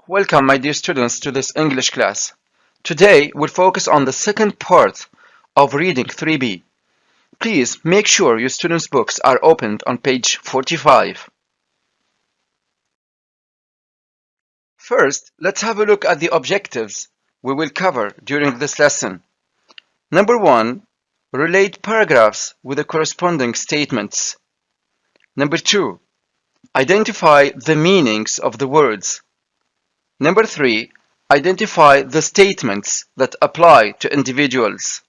Welcome, my dear students, to this English class. Today, we'll focus on the second part of reading 3B. Please make sure your students' books are opened on page 45. First, let's have a look at the objectives we will cover during this lesson. Number 1, relate paragraphs with the corresponding statements. Number 2, identify the meanings of the words. Number 3, identify the statements that apply to individuals.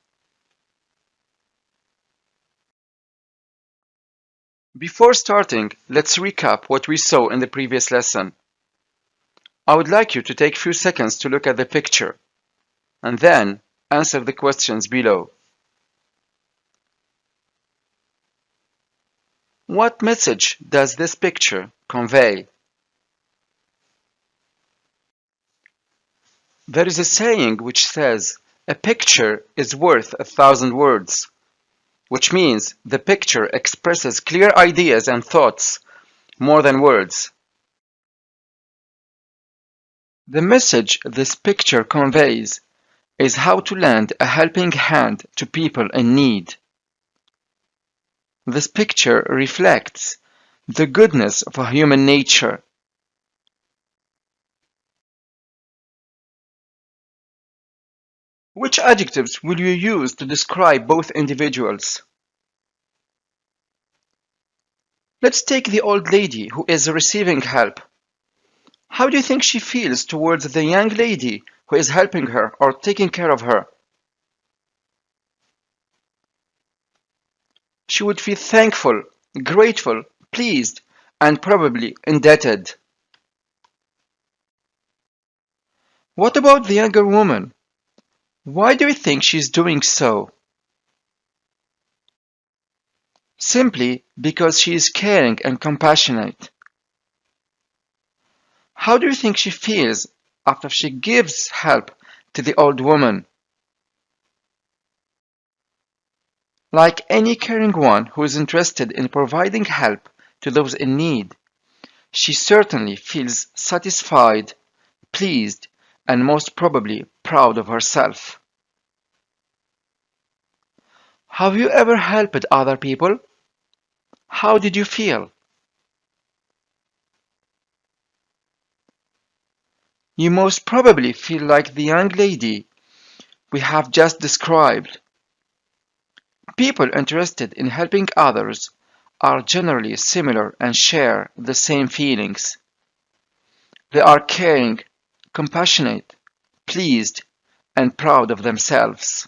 Before starting, let's recap what we saw in the previous lesson. I would like you to take a few seconds to look at the picture and then answer the questions below. What message does this picture convey? There is a saying which says, "A picture is worth 1,000 words," which means the picture expresses clear ideas and thoughts more than words. The message this picture conveys is how to lend a helping hand to people in need. This picture reflects the goodness of human nature. Which adjectives will you use to describe both individuals? Let's take the old lady who is receiving help. How do you think she feels towards the young lady who is helping her or taking care of her? She would feel thankful, grateful, pleased, and probably indebted. What about the younger woman? Why do you think she's doing so? Simply because she is caring and compassionate. How do you think she feels after she gives help to the old woman? Like any caring one who is interested in providing help to those in need, she certainly feels satisfied, pleased, and most probably proud of herself. Have you ever helped other people? How did you feel? You most probably feel like the young lady we have just described. People interested in helping others are generally similar and share the same feelings. They are caring, compassionate, pleased, and proud of themselves.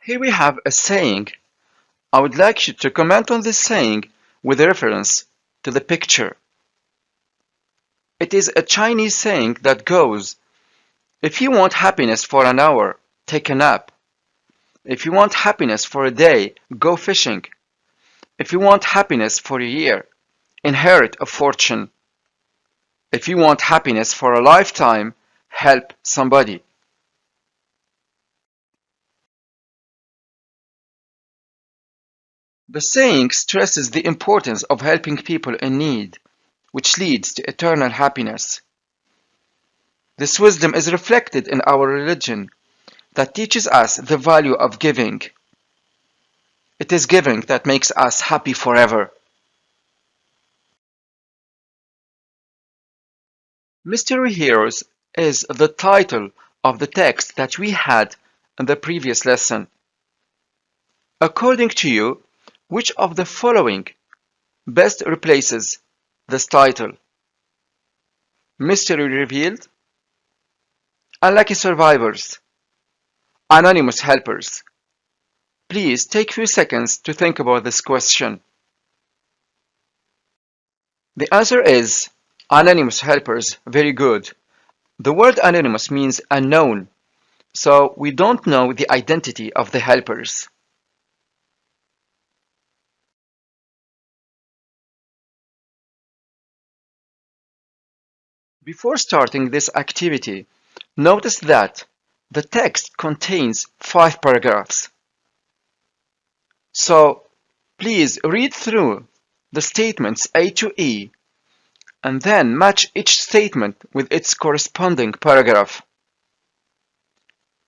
Here we have a saying. I would like you to comment on this saying with reference to the picture. It is a Chinese saying that goes, "If you want happiness for an hour, take a nap. If you want happiness for a day, go fishing. If you want happiness for a year, inherit a fortune. If you want happiness for a lifetime, help somebody." The saying stresses the importance of helping people in need, which leads to eternal happiness. This wisdom is reflected in our religion that teaches us the value of giving. It is giving that makes us happy forever. Mystery Heroes is the title of the text that we had in the previous lesson. According to you, which of the following best replaces this title? Mystery revealed, unlucky survivors, anonymous helpers. Please take a few seconds to think about this question. The answer is anonymous helpers. Very good. The word anonymous means unknown, so we don't know the identity of the helpers. Before starting this activity, notice that the text contains 5 paragraphs. So please read through the statements A to E and then match each statement with its corresponding paragraph.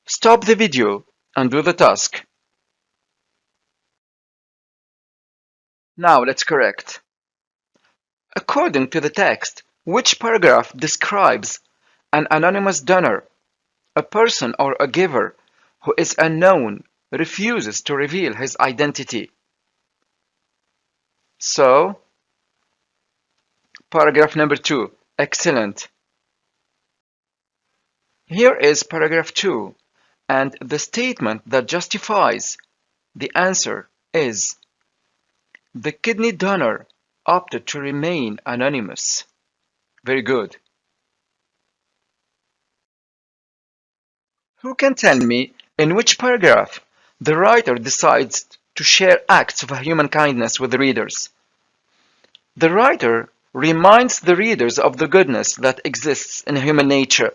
Stop the video and do the task. Now let's correct. According to the text, which paragraph describes an anonymous donor, a person or a giver who is unknown, refuses to reveal his identity? So, paragraph number 2. Excellent. Here is paragraph 2, and the statement that justifies the answer is: the kidney donor opted to remain anonymous. Very good. Who can tell me in which paragraph the writer decides to share acts of human kindness with the readers? The writer reminds the readers of the goodness that exists in human nature.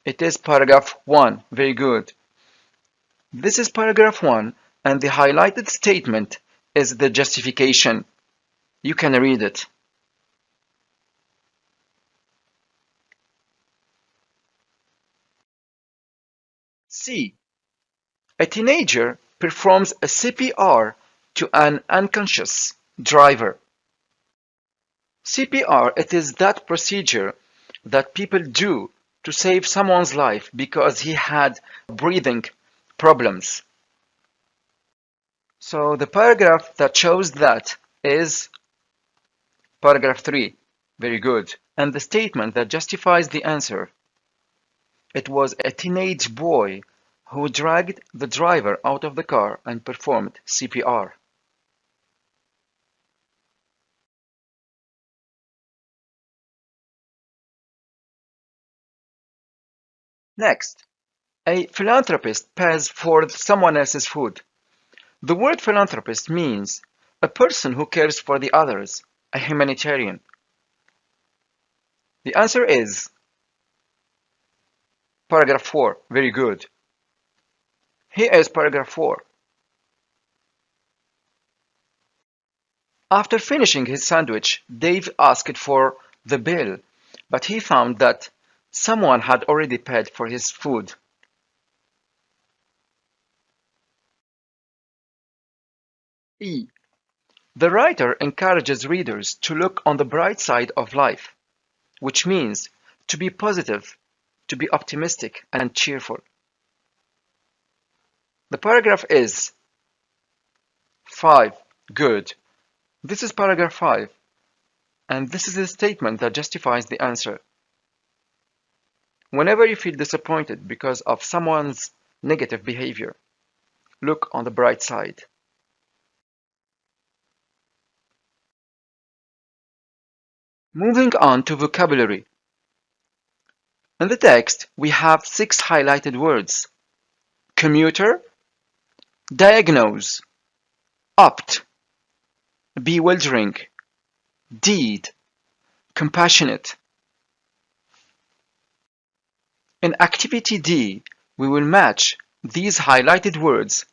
It is paragraph 1. Very good. This is paragraph 1, and the highlighted statement is the justification. You can read it. C. A teenager performs a CPR to an unconscious driver. CPR, it is that procedure that people do to save someone's life because he had breathing problems. So the paragraph that shows that is paragraph 3. Very good. And the statement that justifies the answer: it was a teenage boy who dragged the driver out of the car and performed CPR. Next, a philanthropist pays for someone else's food. The word philanthropist means a person who cares for the others, a humanitarian. The answer is paragraph 4. Very good. Here is paragraph 4. After finishing his sandwich, Dave asked for the bill, but he found that someone had already paid for his food. E. The writer encourages readers to look on the bright side of life, which means to be positive, to be optimistic and cheerful. The paragraph is 5. Good. This is paragraph 5, and this is a statement that justifies the answer. Whenever you feel disappointed because of someone's negative behavior, look on the bright side. Moving on to vocabulary. In the text, we have 6 highlighted words: commuter, diagnose, opt, bewildering, deed, compassionate. In activity D, we will match these highlighted words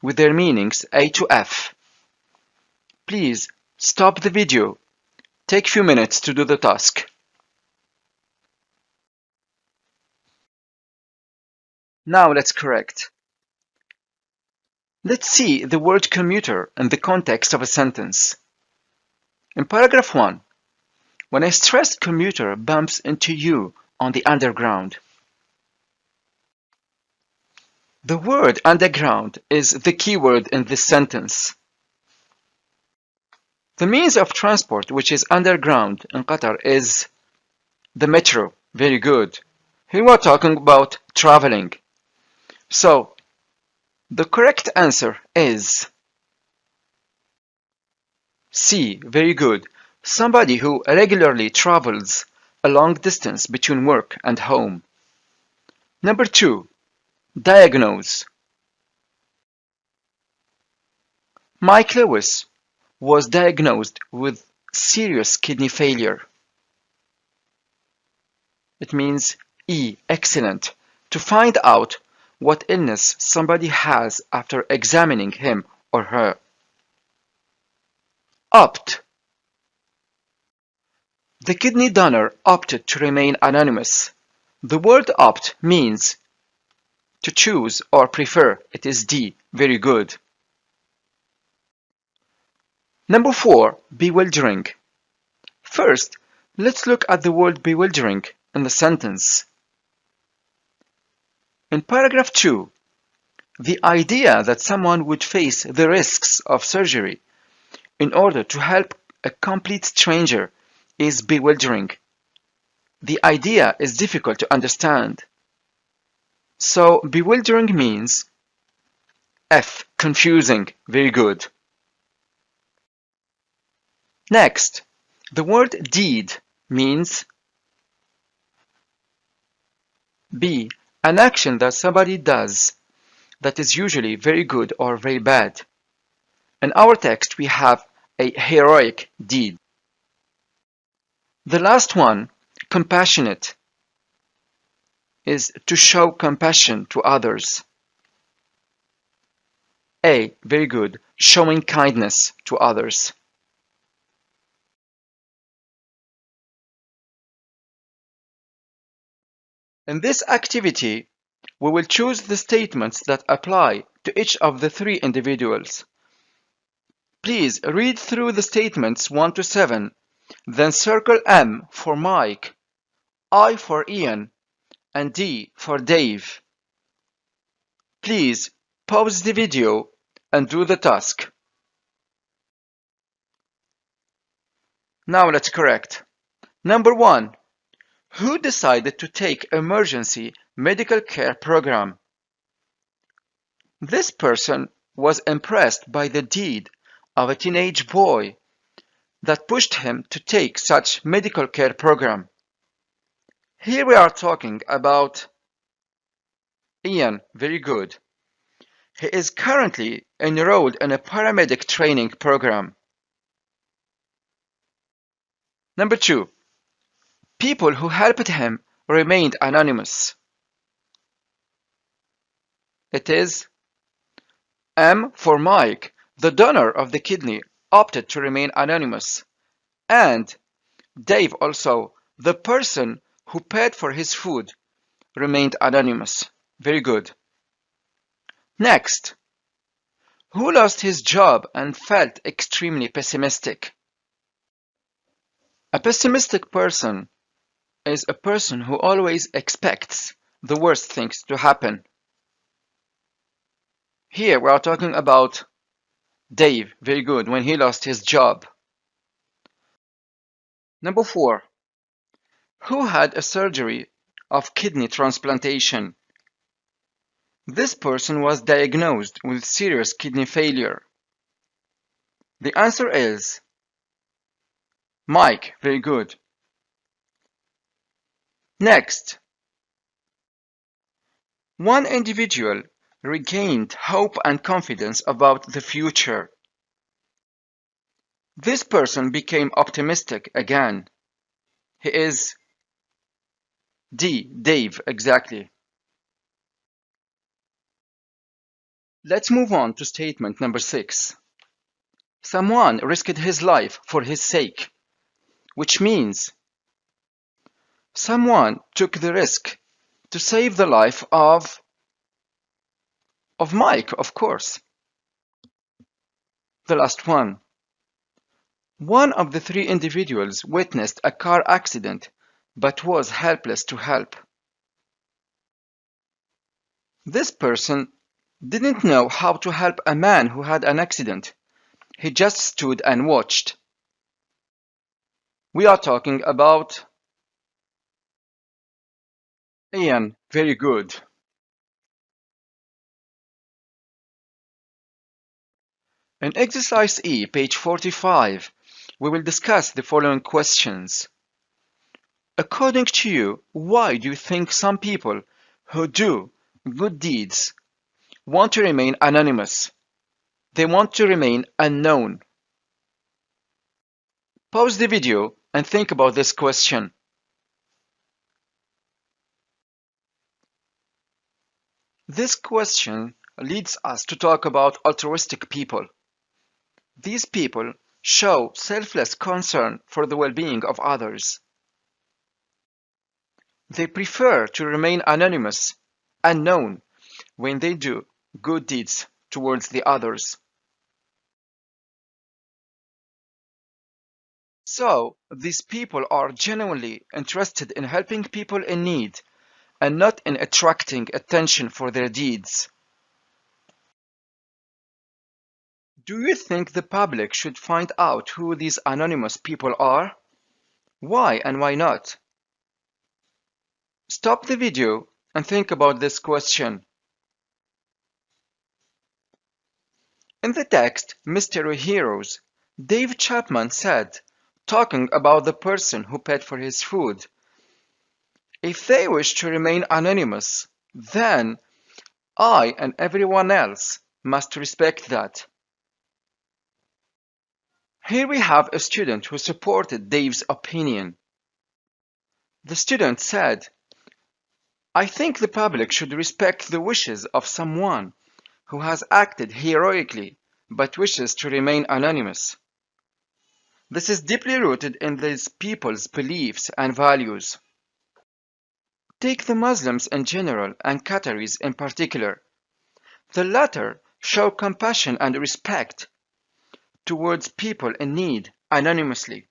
with their meanings A to F. Please stop the video. Take few minutes to do the task. Now let's correct. Let's see the word commuter in the context of a sentence. In paragraph 1, when a stressed commuter bumps into you on the underground. The word underground is the key word in this sentence. The means of transport which is underground in Qatar is the metro. Very good. Here we're talking about traveling. So, the correct answer is C. Very good. Somebody who regularly travels a long distance between work and home. Number 2. Diagnose. Mike Lewis was diagnosed with serious kidney failure. It means E. Excellent. To find out what illness somebody has after examining him or her. Opt. The kidney donor opted to remain anonymous. The word opt means to choose or prefer. It is D. Very good. Number 4. Bewildering. First, let's look at the word bewildering in the sentence. In paragraph 2, the idea that someone would face the risks of surgery in order to help a complete stranger is bewildering. The idea is difficult to understand. So bewildering means F. Confusing. Very good. Next, the word deed means B. An action that somebody does that is usually very good or very bad. In our text, we have a heroic deed. The last one, compassionate, is to show compassion to others. A. Very good. Showing kindness to others. In this activity, we will choose the statements that apply to each of the 3 individuals. Please read through the statements 1 to 7, then circle M for Mike, I for Ian, and D for Dave. Please pause the video and do the task. Now let's correct. Number 1. Who decided to take emergency medical care program? This person was impressed by the deed of a teenage boy that pushed him to take such medical care program. Here we are talking about Ian. Very good. He is currently enrolled in a paramedic training program. Number 2. People who helped him remained anonymous. It is M for Mike. The donor of the kidney opted to remain anonymous. And Dave also, the person who paid for his food, remained anonymous. Very good. Next, who lost his job and felt extremely pessimistic? A pessimistic person is a person who always expects the worst things to happen. Here we are talking about Dave. Very good. When he lost his job. Number 4. Who had a surgery of kidney transplantation? This person was diagnosed with serious kidney failure. The answer is Mike. Very good. Next, one individual regained hope and confidence about the future. This person became optimistic again. He is D. Dave. Exactly. Let's move on to statement number 6. Someone risked his life for his sake, which means someone took the risk to save the life of Mike, of course. The last one. One of the 3 individuals witnessed a car accident but was helpless to help. This person didn't know how to help a man who had an accident. He just stood and watched. We are talking about Ian. Very good. In exercise E, page 45, we will discuss the following questions. According to you, why do you think some people who do good deeds want to remain anonymous? They want to remain unknown. Pause the video and think about this question. This question leads us to talk about altruistic people. These people show selfless concern for the well-being of others. They prefer to remain anonymous, unknown, when they do good deeds towards the others. So, these people are genuinely interested in helping people in need and not in attracting attention for their deeds. Do you think the public should find out who these anonymous people are? Why and why not? Stop the video and think about this question. In the text Mystery Heroes, Dave Chapman said, talking about the person who paid for his food, if they wish to remain anonymous, then I and everyone else must respect that. Here we have a student who supported Dave's opinion. The student said, I think the public should respect the wishes of someone who has acted heroically but wishes to remain anonymous. This is deeply rooted in these people's beliefs and values. Take the Muslims in general and Qataris in particular. The latter show compassion and respect towards people in need anonymously.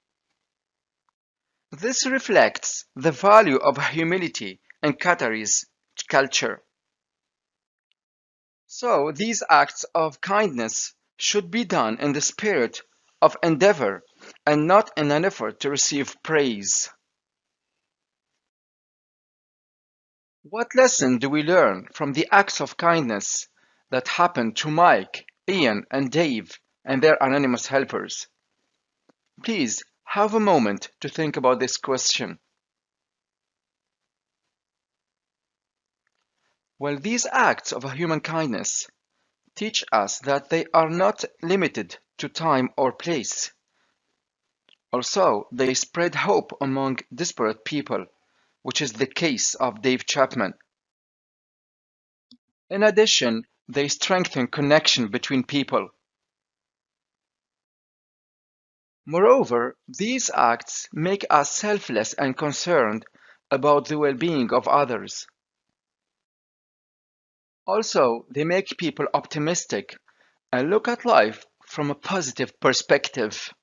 This reflects the value of humility in Qataris culture. So these acts of kindness should be done in the spirit of endeavor and not in an effort to receive praise. What lesson do we learn from the acts of kindness that happened to Mike, Ian, and Dave and their anonymous helpers? Please have a moment to think about this question. Well, these acts of human kindness teach us that they are not limited to time or place. Also, they spread hope among disparate people, which is the case of Dave Chapman. In addition, they strengthen connection between people. Moreover, these acts make us selfless and concerned about the well-being of others. Also, they make people optimistic and look at life from a positive perspective.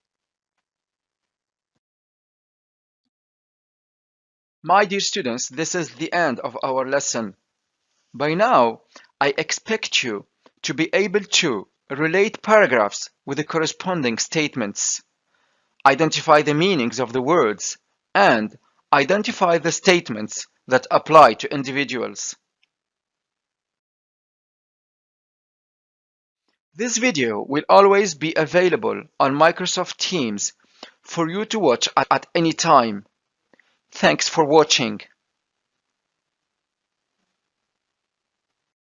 My dear students, this is the end of our lesson. By now, I expect you to be able to relate paragraphs with the corresponding statements, identify the meanings of the words, and identify the statements that apply to individuals. This video will always be available on Microsoft Teams for you to watch at any time. Thanks for watching.